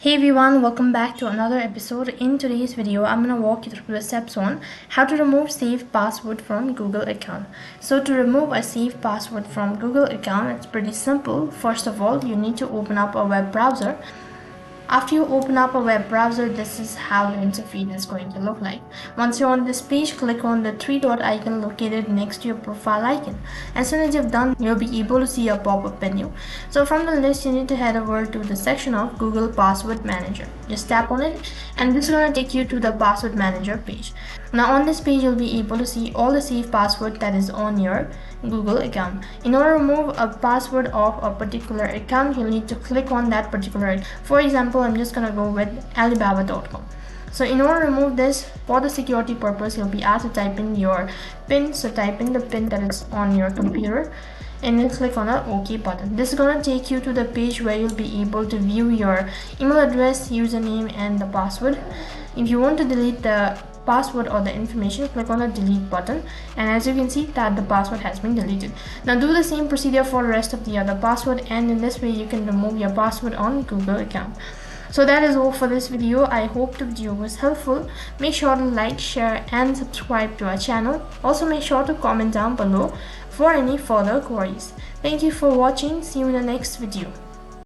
Hey everyone, welcome back to another episode. In today's video, I'm going to walk you through the steps on how to remove saved password from Google account. So to remove a saved password from Google account, it's pretty simple. First of all, you need to open up a web browser. After you open up a web browser, this is how the interface is going to look like. Once you're on this page, click on the three dot icon located next to your profile icon. As soon as you've done, you'll be able to see a pop-up menu. So from the list, you need to head over to the section of Google Password Manager. Just tap on it and this is going to take you to the Password Manager page. Now on this page, you'll be able to see all the saved password that is on your Google account. In order to remove a password of a particular account, you'll need to click on that particular. For example, I'm just gonna go with alibaba.com. So in order to remove this, for the security purpose, you'll be asked to type in your PIN. So type in the PIN that is on your computer and then click on the OK button. This is gonna take you to the page where you'll be able to view your email address, username and the password. If you want to delete the password or the information, click on the delete button, and as you can see that the password has been deleted. Now do the same procedure for the rest of the other password, and in this way you can remove your password on Google account. So that is all for this video. I hope the video was helpful. Make sure to like, share and subscribe to our channel. Also make sure to comment down below for any further queries. Thank you for watching. See you in the next video.